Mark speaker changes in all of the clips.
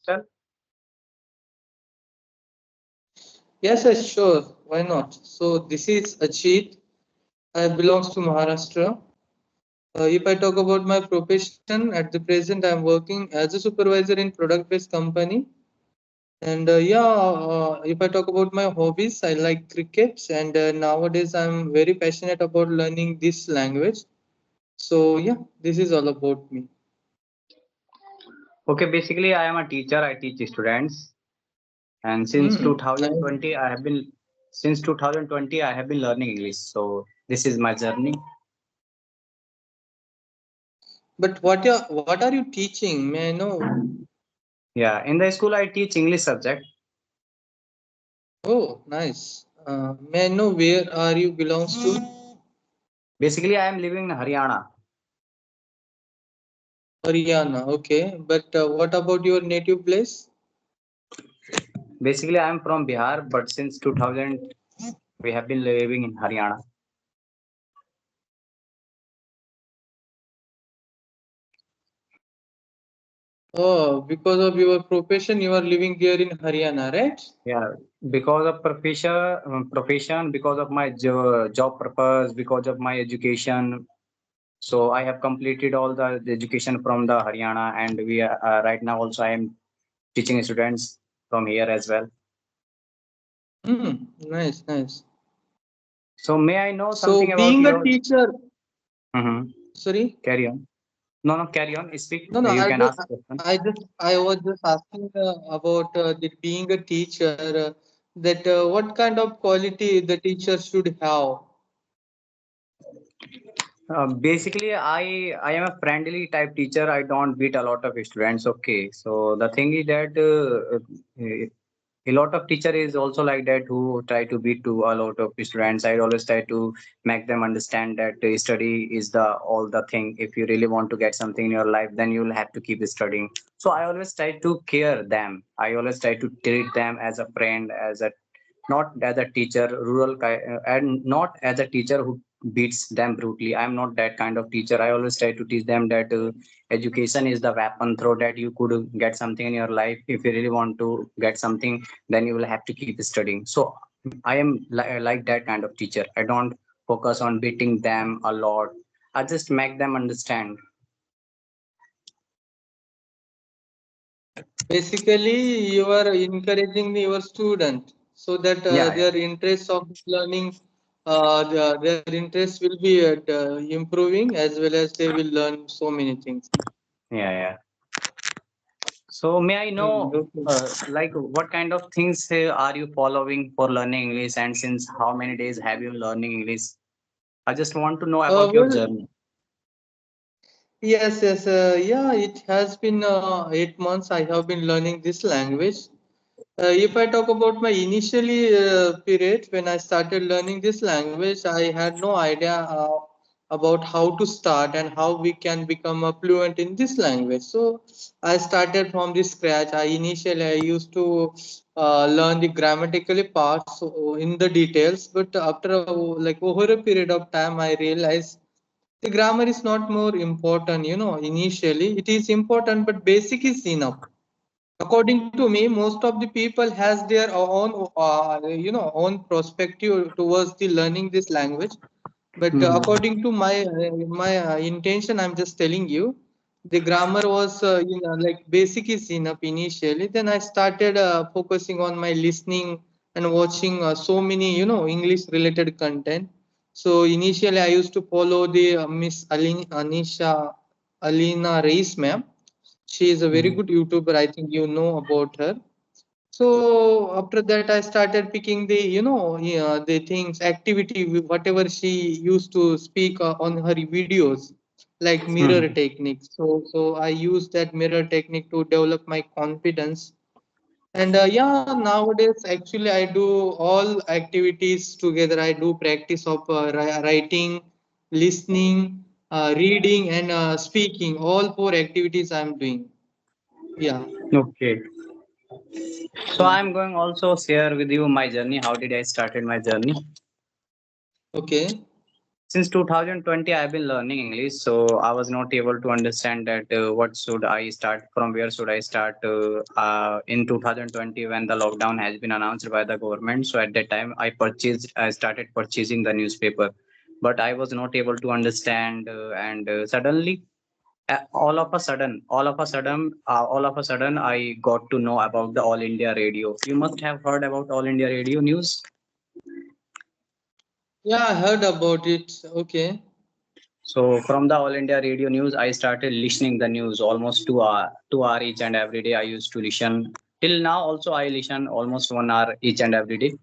Speaker 1: tell?
Speaker 2: Yes, yes, sure. Why not? So this is Ajit. I belongs to Maharashtra. If I talk about my profession, at the present I'm working as a supervisor in product-based company. And if I talk about my hobbies, I like crickets, and nowadays I'm very passionate about learning this language. So yeah, this is all about me.
Speaker 1: Okay, basically I am a teacher. I teach students, and since
Speaker 2: Nice.
Speaker 1: 2020 I have been learning English. So this is my journey.
Speaker 2: But what are you teaching? May I know?
Speaker 1: Yeah, in the school I teach English subject.
Speaker 2: Oh, nice. May I know where are you belongs to?
Speaker 1: Basically, I am living in Haryana.
Speaker 2: Haryana. Okay, but what about your native place?
Speaker 1: Basically, I am from Bihar, but since 2000 we have been living in Haryana.
Speaker 2: Oh, because of your profession, you are living there in Haryana, right?
Speaker 1: Yeah, because of profession, because of my job purpose, because of my education. So I have completed all the education from the Haryana, and we are right now also I am teaching students from here as well.
Speaker 2: Nice, nice.
Speaker 1: So may I know
Speaker 2: So
Speaker 1: something about
Speaker 2: being a
Speaker 1: your?
Speaker 2: teacher,
Speaker 1: Mhm.
Speaker 2: sorry.
Speaker 1: Carry on. No, no, carry on. Speak.
Speaker 2: No, no,
Speaker 1: You can ask question.
Speaker 2: I was just asking about the being a teacher. That what kind of quality the teacher should have?
Speaker 1: Basically, I am a friendly type teacher. I don't beat a lot of students. Okay, so the thing is that a lot of teacher is also like that who try to beat to a lot of students. I always try to make them understand that study is the all the thing. If you really want to get something in your life, then you'll have to keep studying. So I always try to care them. I always try to treat them as a friend, as a not as a teacher and not as a teacher who beats them brutally. I'm not that kind of teacher. I always try to teach them that education is the weapon through that you could get something in your life. If you really want to get something, then you will have to keep studying. So I am like that kind of teacher. I don't focus on beating them a lot. I just make them understand.
Speaker 2: Basically, you are encouraging your student so that
Speaker 1: Yeah, yeah,
Speaker 2: their interest of learning, their interest will be improving as well as they will learn so many things.
Speaker 1: yeah, yeah. So may I know,
Speaker 2: Okay.
Speaker 1: like, what kind of things are you following for learning English, and since how many days have you learning English? I just want to know about your
Speaker 2: Well,
Speaker 1: journey.
Speaker 2: yes, yes, yeah. It has been 8 months. I have been learning this language. If I talk about my initially period when I started learning this language, I had no idea about how to start and how we can become fluent in this language. So I started from the scratch. I used to learn the grammatically parts in the details, but after like over a period of time, I realized the grammar is not more important. Initially it is important, but basic is enough according to me. Most of the people has their own own perspective towards the learning this language, but
Speaker 1: Mhm.
Speaker 2: according to my intention, I'm just telling you the grammar was like basic is enough initially. Then I started focusing on my listening and watching so many English related content. So initially I used to follow the Miss Anisha Alina Reis ma'am. She is a very
Speaker 1: Mhm.
Speaker 2: good YouTuber. I think you know about her. So after that, I started picking the yeah, the things activity whatever she used to speak on her videos, like mirror
Speaker 1: Mhm.
Speaker 2: technique. So I use that mirror technique to develop my confidence. And yeah, nowadays actually I do all activities together. I do practice of writing, listening, reading, and speaking. All four activities I'm doing. Yeah.
Speaker 1: Okay. So
Speaker 2: Yeah.
Speaker 1: I'm going also share with you my journey. How did I started my journey?
Speaker 2: Okay.
Speaker 1: Since 2020, I've been learning English, so I was not able to understand that what should I start from, where should I start in 2020 when the lockdown has been announced by the government. So at that time, I started purchasing the newspaper, but I was not able to understand, and suddenly, all of a sudden, I got to know about the All India Radio. You must have heard about All India Radio News.
Speaker 2: Yeah, I heard about it. Okay.
Speaker 1: So from the All India Radio News, I started listening the news almost 2 hour each and every day. I used to listen till now. Also, I listen almost 1 hour each and every day.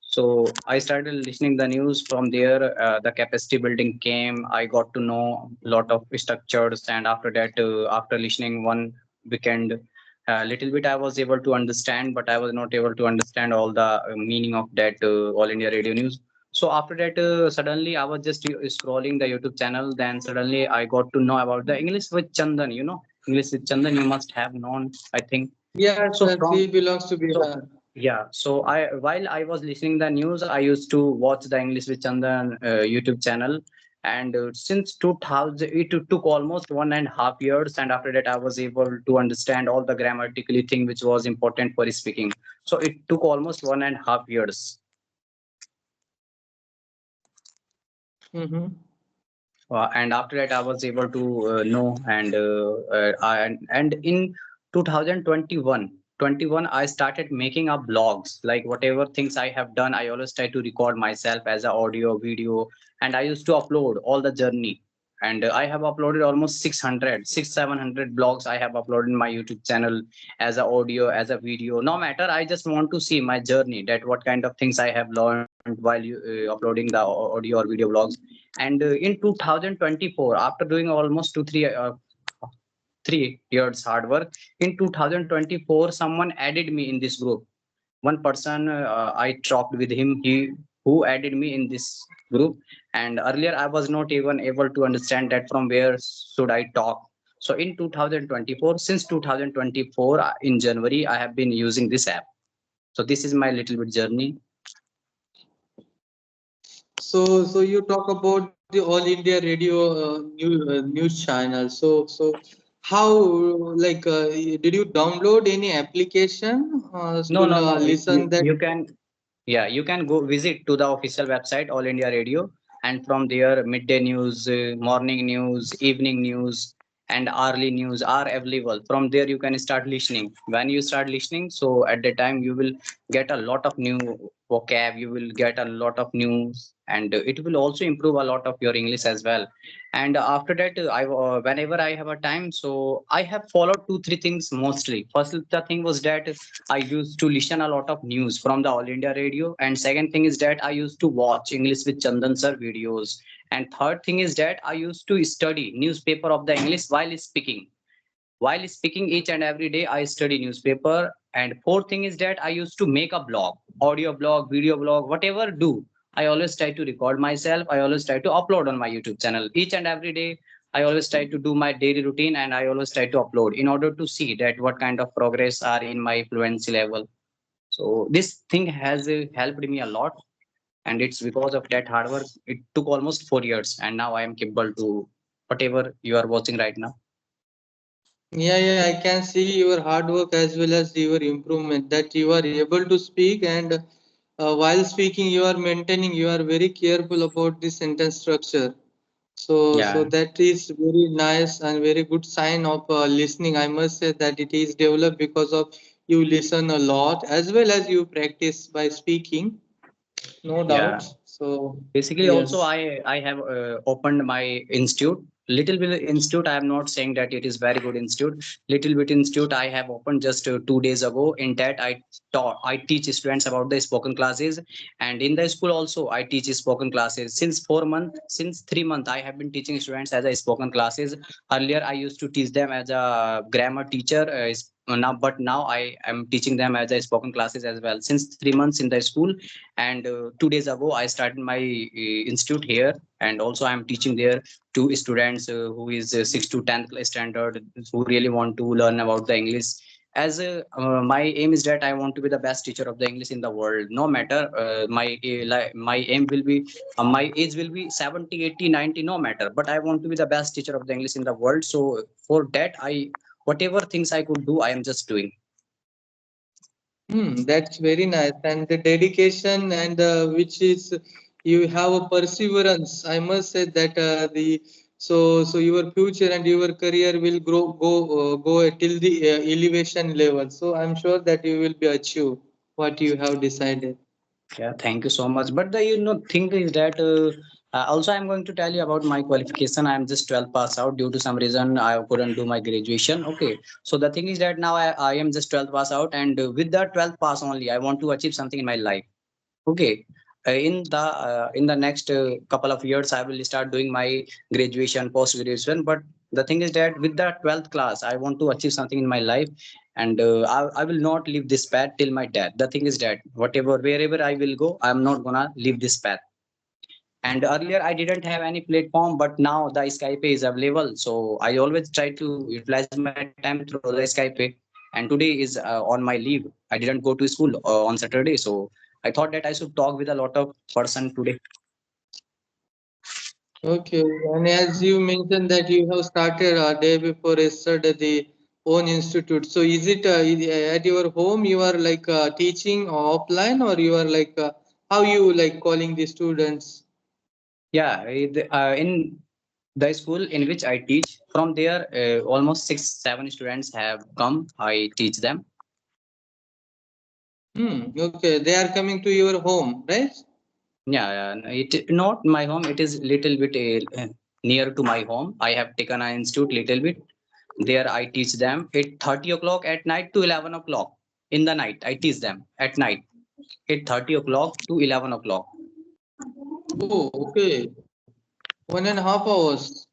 Speaker 1: So I started listening the news from there. The capacity building came. I got to know a lot of structures, and after that, after listening one weekend, little bit I was able to understand, but I was not able to understand all the meaning of that All India Radio News. So after that, suddenly I was just scrolling the YouTube channel. Then suddenly I got to know about the English with Chandan. English with Chandan. You must have known, I think.
Speaker 2: Yes,
Speaker 1: So
Speaker 2: he
Speaker 1: from
Speaker 2: belongs to
Speaker 1: so
Speaker 2: Bihar.
Speaker 1: yeah, so I while I was listening the news, I used to watch the English with Chandan YouTube channel, and since 2000, it took almost 1.5 years, and after that, I was able to understand all the grammatically thing which was important for speaking. So it took almost 1.5 years.
Speaker 2: Mm-hmm.
Speaker 1: And after that I was able to know, and in 2021 I started making up blogs, like whatever things I have done I always try to record myself as a audio video, and I used to upload all the journey. And I have uploaded almost 700 blogs I have uploaded in my YouTube channel, as a audio, as a video, no matter. I just want to see my journey, that what kind of things I have learned while uploading the audio or video blogs. And in 2024, after doing almost 3 years hard work, in 2024, someone added me in this group. One person, I talked with him, he who added me in this group. And earlier, I was not even able to understand that from where should I talk. So in 2024, since 2024, in January, I have been using this app. So this is my little bit journey.
Speaker 2: So you talk about the All India Radio news channel. So how did you download any application
Speaker 1: No,
Speaker 2: to
Speaker 1: no, no.
Speaker 2: listen that?
Speaker 1: You can, yeah, you can go visit to the official website, All India Radio, and from there, midday news, morning news, evening news, and early news are available. From there, you can start listening. When you start listening, so at the time, you will get a lot of new vocab, you will get a lot of news, and it will also improve a lot of your English as well. And after that, whenever I have a time, so I have followed 2 3 things mostly. First, the thing was that I used to listen a lot of news from the All India Radio. And second thing is that I used to watch English with Chandan sir videos. And third thing is that I used to study newspaper of the English while speaking. While speaking each and every day, I study newspaper. And fourth thing is that I used to make a blog, audio blog, video blog, whatever do. I always try to record myself. I always try to upload on my YouTube channel each and every day. I always try to do my daily routine, and I always try to upload in order to see that what kind of progress are in my fluency level. So this thing has helped me a lot, and it's because of that hard work. It took almost 4 years, and now I am capable to whatever you are watching right now.
Speaker 2: Yeah, I can see your hard work as well as your improvement, that you are able to speak, and while speaking you are maintaining, you are very careful about the sentence structure. So
Speaker 1: Yeah,
Speaker 2: that is very nice and very good sign of listening. I must say that it is developed because of you listen a lot as well as you practice by speaking, no
Speaker 1: yeah.
Speaker 2: doubt. So
Speaker 1: Basically, also
Speaker 2: yes.
Speaker 1: I have opened my institute. Little bit institute. I am not saying that it is very good institute. Little bit institute I have opened just 2 days ago. In that I teach students about the spoken classes, and in the school also I teach spoken classes. Since 4 months, since 3 months, I have been teaching students as a spoken classes. Earlier, I used to teach them as a grammar teacher. But now I am teaching them as a spoken classes as well. Since 3 months in the school, and 2 days ago I started my institute here, and also I'm teaching there to students who is 6 to 10th standard, who really want to learn about the English. as my aim is that I want to be the best teacher of the English in the world. No matter my aim will be my age will be 70, 80, 90, no matter. But I want to be the best teacher of the English in the world. So for that, I whatever things I could do, I am just doing.
Speaker 2: That's very nice. And the dedication and which is you have a perseverance. I must say that the so your future and your career will go till the elevation level. So I'm sure that you will be achieve what you have decided.
Speaker 1: Yeah, thank you so much. But the thing is that also I'm going to tell you about my qualification. I'm just 12 pass out due to some reason I couldn't do my graduation. Okay, so the thing is that now I am just 12 pass out, and with the 12th pass only, I want to achieve something in my life. Okay, in the next couple of years, I will start doing my graduation, post graduation. But the thing is that with the 12th class, I want to achieve something in my life, and I will not leave this path till my death. The thing is that wherever I will go, I'm not gonna leave this path. And earlier I didn't have any platform, but now the Skype is available. So I always try to utilize my time through the Skype. And today is on my leave. I didn't go to school on Saturday, so I thought that I should talk with a lot of person today.
Speaker 2: Okay, and as you mentioned that you have started a day before yesterday the own institute. So is it at your home you are like teaching offline or you are like how you like calling the students?
Speaker 1: Yeah, in the school in which I teach, from there almost 6, 7 students have come. I teach them.
Speaker 2: Okay, they are coming to your home, right?
Speaker 1: Yeah, it not my home. It is little bit near to my home. I have taken an institute little bit. There I teach them at 30 o'clock at night to 11 o'clock in the night. I teach them at night at 30 o'clock to 11 o'clock.
Speaker 2: Oh, okay. 1.5 hours.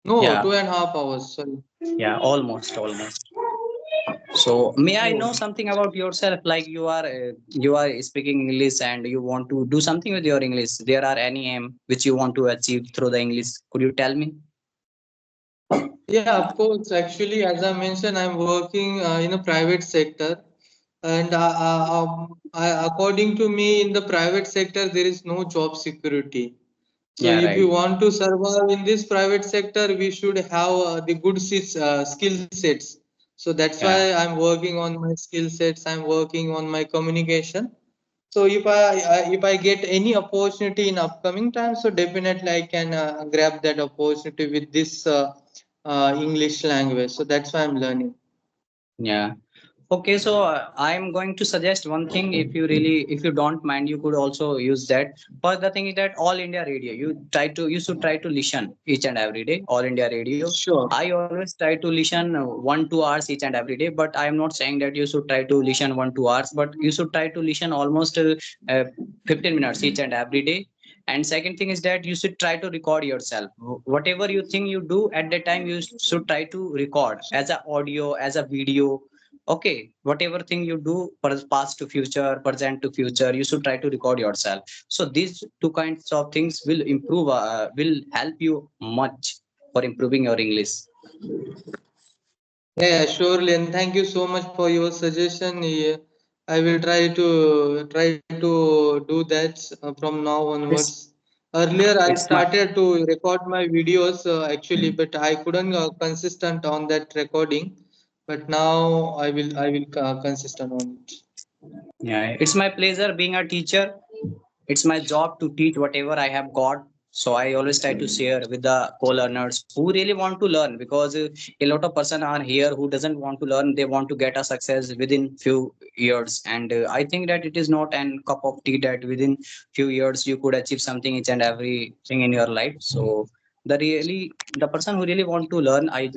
Speaker 2: No,
Speaker 1: Yeah,
Speaker 2: 2.5 hours. Sorry.
Speaker 1: yeah, almost. So may I know
Speaker 2: Oh,
Speaker 1: something about yourself? Like you are speaking English and you want to do something with your English. There are any aim which you want to achieve through the English? Could you tell me?
Speaker 2: yeah, of course. Actually, as I mentioned, I'm working in a private sector, and according to me, in the private sector, there is no job security. So,
Speaker 1: Yeah,
Speaker 2: if
Speaker 1: right.
Speaker 2: you want to survive in this private sector, we should have the good skill sets. So that's
Speaker 1: Yeah.
Speaker 2: why I'm working on my skill sets. I'm working on my communication. So if I get any opportunity in upcoming time, so definitely I can grab that opportunity with this English language. So that's why I'm learning.
Speaker 1: Yeah. Okay, so I'm going to suggest one thing. If you don't mind, you could also use that. But the thing is that All India Radio, you should try to listen each and every day. All India Radio.
Speaker 2: Sure.
Speaker 1: I always try to listen 1, 2 hours each and every day. But I am not saying that you should try to listen 1, 2 hours, but you should try to listen almost uh, 15 minutes each and every day. And second thing is that you should try to record yourself. Whatever you think you do at that time, you should try to record as a audio, as a video. Okay, whatever thing you do, past to future, present to future, you should try to record yourself. So these two kinds of things will help you much for improving your English.
Speaker 2: Yeah, surely. And thank you so much for your suggestion. Yeah, I will try to do that from now
Speaker 1: it's
Speaker 2: onwards. Earlier, I
Speaker 1: it's my
Speaker 2: started to record my videos actually, but I couldn't consistent on that recording. But now I will consistent on it.
Speaker 1: Yeah, it's my pleasure being a teacher. It's my job to teach whatever I have got. So I always try to share with the co-learners who really want to learn, because a lot of person are here who doesn't want to learn. They want to get a success within few years, and I think that it is not an cup of tea that within few years you could achieve something each and everything in your life. So the person who really want to learn, I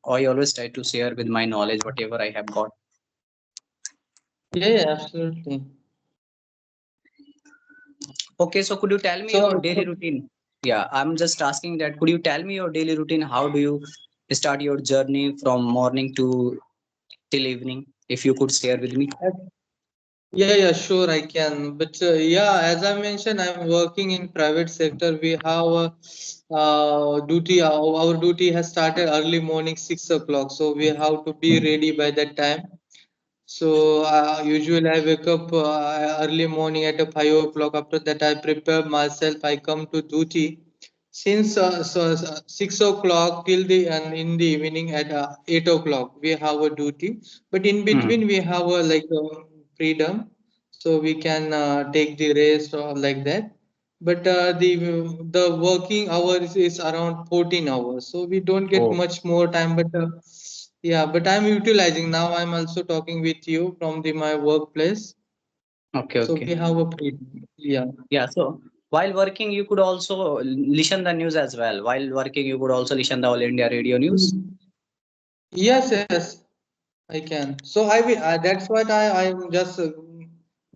Speaker 1: always try to share with my knowledge whatever I have got.
Speaker 2: Yeah, yeah, absolutely.
Speaker 1: Okay, so could you tell me your
Speaker 2: So,
Speaker 1: daily routine? Yeah, I'm just asking that. Could you tell me your daily routine? How do you start your journey from morning to till evening? If you could share with me.
Speaker 2: Yeah, sure, I can. But yeah, as I mentioned, I'm working in private sector. We have duty. Our duty has started early morning, 6 o'clock. So we have to be ready by that time. So usually I wake up early morning at 5 o'clock. After that, I prepare myself. I come to duty. Since 6 o'clock till the and in the evening at 8 o'clock, we have a duty. But in
Speaker 1: Hmm.
Speaker 2: between, we have a like freedom, so we can take the rest or like that. But the working hours is around 14 hours, so we don't get
Speaker 1: Oh,
Speaker 2: much more time. But yeah, but I'm utilizing now. I'm also talking with you from the my workplace,
Speaker 1: okay,
Speaker 2: so
Speaker 1: okay.
Speaker 2: we have a freedom. Yeah.
Speaker 1: Yeah, so while working, you could also listen the news as well. While working, you could also listen the All India Radio News.
Speaker 2: Mm. Yes, I can. So I will. That's what I'm just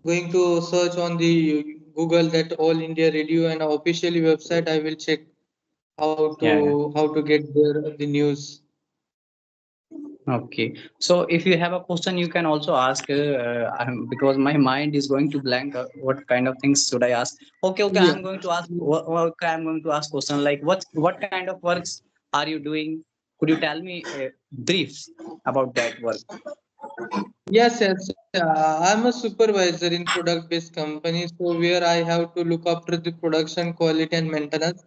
Speaker 2: going to search on the Google that All India Radio and officially website. I will check
Speaker 1: Yeah, yeah.
Speaker 2: how to get the news.
Speaker 1: Okay. So if you have a question, you can also ask because my mind is going to blank. What kind of things should I ask? Okay, okay.
Speaker 2: Yeah.
Speaker 1: I'm going to ask. Okay, I'm going to ask question like what kind of works are you doing? Could you tell me brief about that work?
Speaker 2: Yes. I'm a supervisor in product-based company, so where I have to look after the production quality and maintenance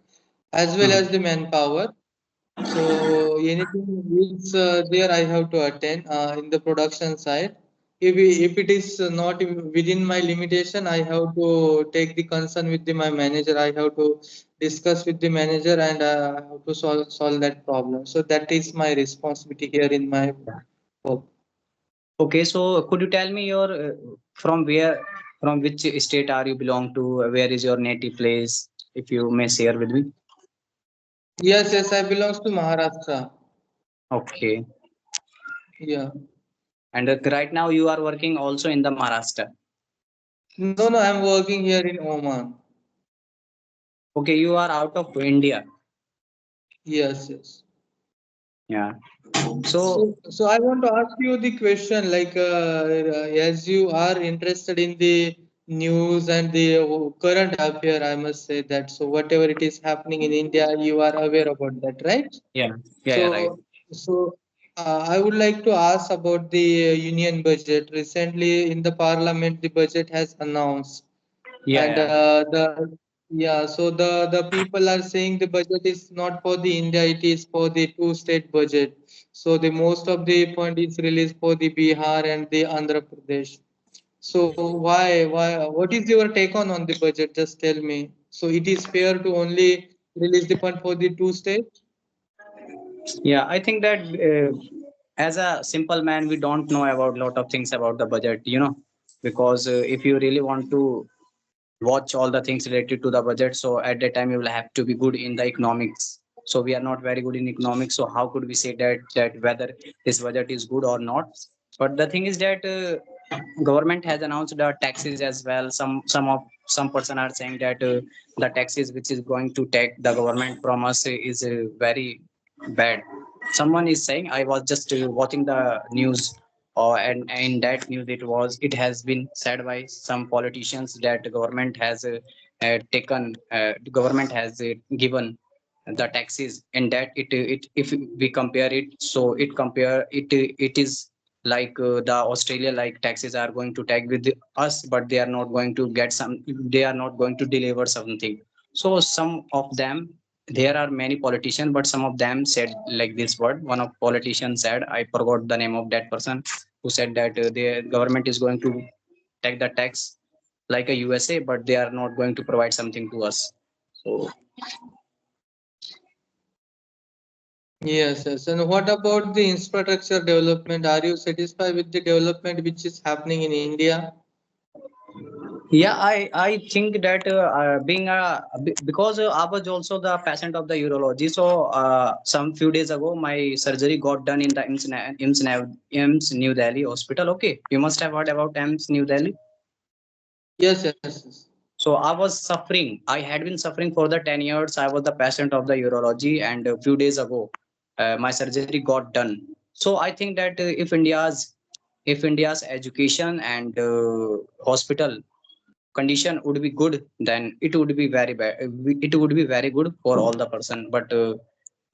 Speaker 2: as well
Speaker 1: Hmm.
Speaker 2: as the manpower. So anything which there I have to attend in the production side. If it is not within my limitation, I have to take the concern with my manager. I have to discuss with the manager and I have to solve that problem. So that is my responsibility here in my work.
Speaker 1: Okay, so could you tell me your from where, from which state are you belong to? Where is your native place? If you may share with me.
Speaker 2: Yes, I belongs to Maharashtra.
Speaker 1: Okay,
Speaker 2: Yeah.
Speaker 1: and right now you are working also in the Maharashtra.
Speaker 2: No, I'm working here in Oman.
Speaker 1: Okay, you are out of India.
Speaker 2: Yes.
Speaker 1: Yeah.
Speaker 2: So,
Speaker 1: So
Speaker 2: so I want to ask you the question, like, as you are interested in the news and the current affair, I must say that. So, whatever it is happening in India, you are aware about that, right?
Speaker 1: yeah, yeah, right.
Speaker 2: So, I would like to ask about the union budget. Recently, in the parliament, the budget has announced,
Speaker 1: Yeah,
Speaker 2: and
Speaker 1: yeah,
Speaker 2: so the people are saying the budget is not for the India, it is for the two state budget. So the most of the fund is released for the Bihar and the Andhra Pradesh. So why what is your take on the budget? Just tell me. So it is fair to only release the fund for the two states?
Speaker 1: yeah. I think that as a simple man, we don't know about lot of things about the budget. Because if you really want to watch all the things related to the budget, so at that time you will have to be good in the economics. So we are not very good in economics, so how could we say that whether this budget is good or not? But the thing is that government has announced the taxes as well. Some person are saying that the taxes which is going to take the government from us is very bad. Someone is saying, I was just watching the news, and in that news it has been said by some politicians that the government has government has given the taxes, and that it if we compare it, so it is like the Australia like taxes are going to tag with us, but they are not going to get some, they are not going to deliver something. So some of them, there are many politicians, but some of them said like this word. One of politicians said, I forgot the name of that person, who said that the government is going to take the tax like a USA, but they are not going to provide something to us. So
Speaker 2: Yes. And what about the infrastructure development? Are you satisfied with the development which is happening in India?
Speaker 1: yeah, I think that being a because I was also the patient of the urology. So some few days ago, my surgery got done in the IMS New Delhi hospital. Okay, you must have heard about IMS New Delhi.
Speaker 2: Yes.
Speaker 1: So I was suffering. I had been suffering for the 10 years. I was the patient of the urology, and a few days ago, my surgery got done. So I think that if India's if India's education and hospital condition would be good, then it would be very bad. It would be very good for all the person. But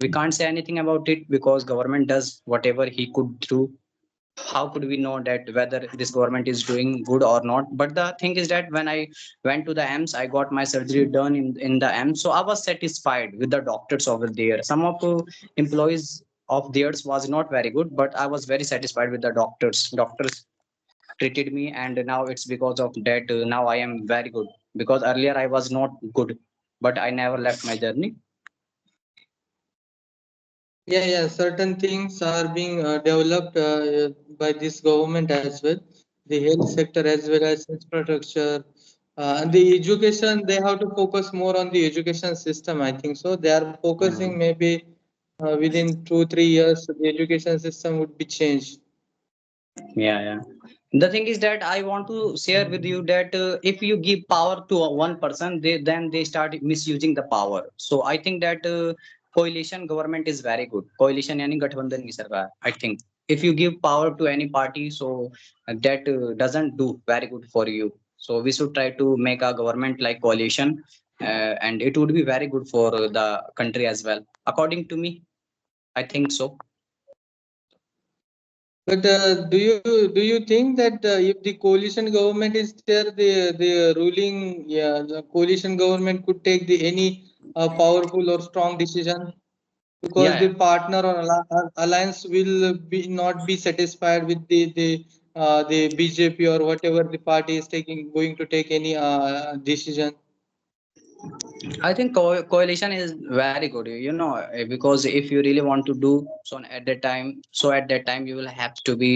Speaker 1: we can't say anything about it because government does whatever he could do. How could we know that whether this government is doing good or not? But the thing is that when I went to the AIMS, I got my surgery done in the AIMS, so I was satisfied with the doctors over there. Some of employees of theirs was not very good, but I was very satisfied with the doctors treated me, and now it's because of that now I am very good, because earlier I was not good, but I never left my journey.
Speaker 2: Yeah, certain things are being developed by this government as well. The health sector as well as infrastructure. And the education, they have to focus more on the education system, I think so. They are focusing maybe within 2-3 years, the education system would be changed.
Speaker 1: Yeah. The thing is that I want to share with you that if you give power to one person, then they start misusing the power. So I think that coalition government is very good. Coalition yani gathbandhan ki sarkar, I think if you give power to any party, so that doesn't do very good for you. So we should try to make a government like coalition, and it would be very good for the country as well, according to me. I think so.
Speaker 2: But do you think that if the coalition government is there, the ruling, yeah, the coalition government could take the any powerful or strong decision, because
Speaker 1: Yeah.
Speaker 2: the partner or alliance will be not be satisfied with the BJP or whatever the party is taking going to take any decision.
Speaker 1: I think coalition is very good, you know, because if you really want to do so at that time you will have to be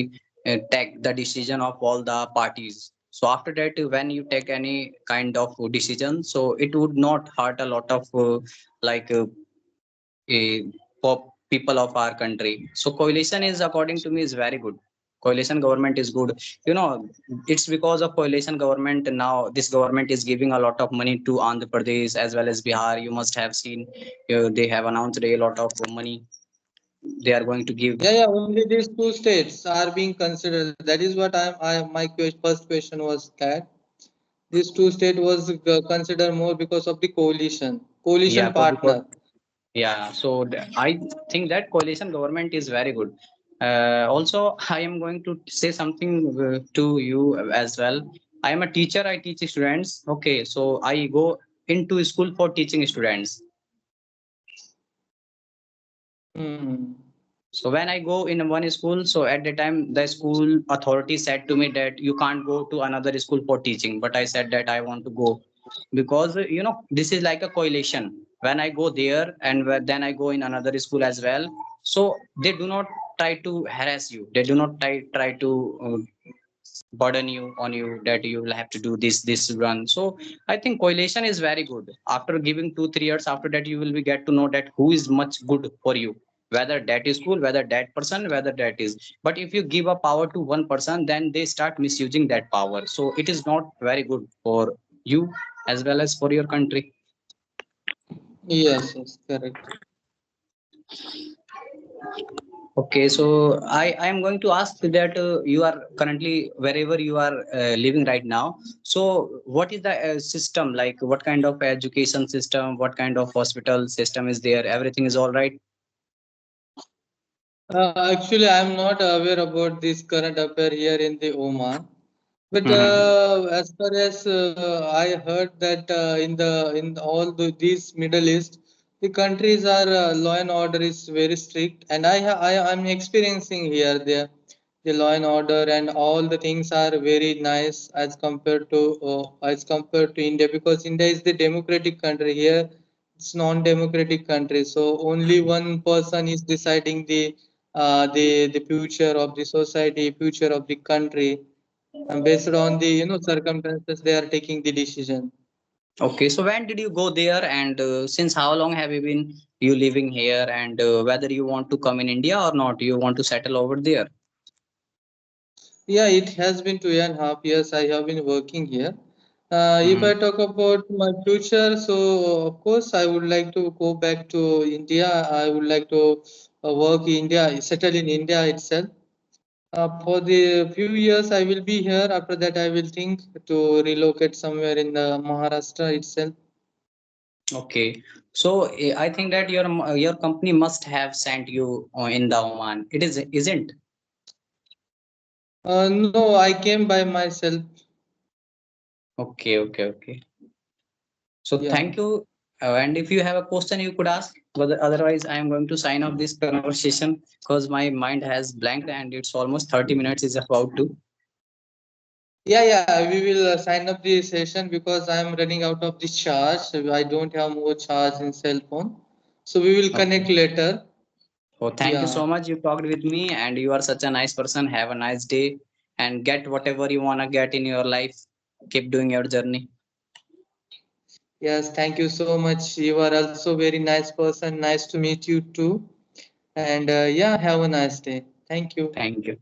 Speaker 1: take the decision of all the parties. So after that, when you take any kind of decision, so it would not hurt a lot of like uh, people of our country. So coalition is, according to me, is very good. Coalition government is good. You know, it's because of coalition government now this government is giving a lot of money to Andhra Pradesh as well as Bihar. You must have seen, they have announced a lot of money they are going to give.
Speaker 2: Yeah, only these two states are being considered. That is what my first question was, that these two states was considered more because of the
Speaker 1: Yeah,
Speaker 2: coalition
Speaker 1: because
Speaker 2: partner.
Speaker 1: yeah, so I think that coalition government is very good. Also, I am going to say something to you as well. I am a teacher. I teach students. Okay, so I go into school for teaching students.
Speaker 2: Hmm.
Speaker 1: So when I go in one school, so at the time the school authority said to me that you can't go to another school for teaching. But I said that I want to go because you know this is like a coalition. When I go there and then I go in another school as well. So they do not try to harass you. They do not try to burden you on you that you will have to do this run. So I think coalition is very good. After giving 2-3 years, after that you will be get to know that who is much good for you, whether that is cool, whether that person, whether that is. But if you give a power to one person, then they start misusing that power, so it is not very good for you as well as for your country.
Speaker 2: Yes, correct.
Speaker 1: Okay, so I am going to ask that you are currently wherever you are living right now. So what is the system like? What kind of education system? What kind of hospital system is there? Everything is all right?
Speaker 2: Actually, I am not aware about this current affair here in the Oman. But
Speaker 1: Mhm.
Speaker 2: as far as I heard that in all these Middle East, the countries are law and order is very strict, and I am experiencing here the law and order and all the things are very nice as compared to India, because India is the democratic country. Here it's non-democratic country, so only one person is deciding the future of the society, future of the country, and based on the circumstances they are taking the decision.
Speaker 1: Okay, so when did you go there, and since how long have you been you living here, and whether you want to come in India or not, you want to settle over there?
Speaker 2: Yeah, it has been 2.5 years I have been working here. If I
Speaker 1: Mhm.
Speaker 2: talk about my future, so of course I would like to go back to India. I would like to work in India, settle in India itself. For the few years I will be here. After that, I will think to relocate somewhere in the Maharashtra itself.
Speaker 1: Okay. So I think that your company must have sent you in the Oman. It isn't?
Speaker 2: No, I came by myself.
Speaker 1: Okay, okay, okay. So
Speaker 2: Yeah.
Speaker 1: thank you. And if you have a question, you could ask. But otherwise, I am going to sign off this conversation because my mind has blanked and it's almost 30 minutes is about to.
Speaker 2: Yeah, we will sign up the session because I am running out of the charge. I don't have more charge in cell phone. So we will connect
Speaker 1: Okay.
Speaker 2: later.
Speaker 1: So thank you
Speaker 2: Yeah.
Speaker 1: so much. You talked with me and you are such a nice person. Have a nice day and get whatever you want to get in your life. Keep doing your journey.
Speaker 2: Yes, thank you so much. You are also very nice person. Nice to meet you too. And yeah, have a nice day. Thank you.
Speaker 1: Thank you.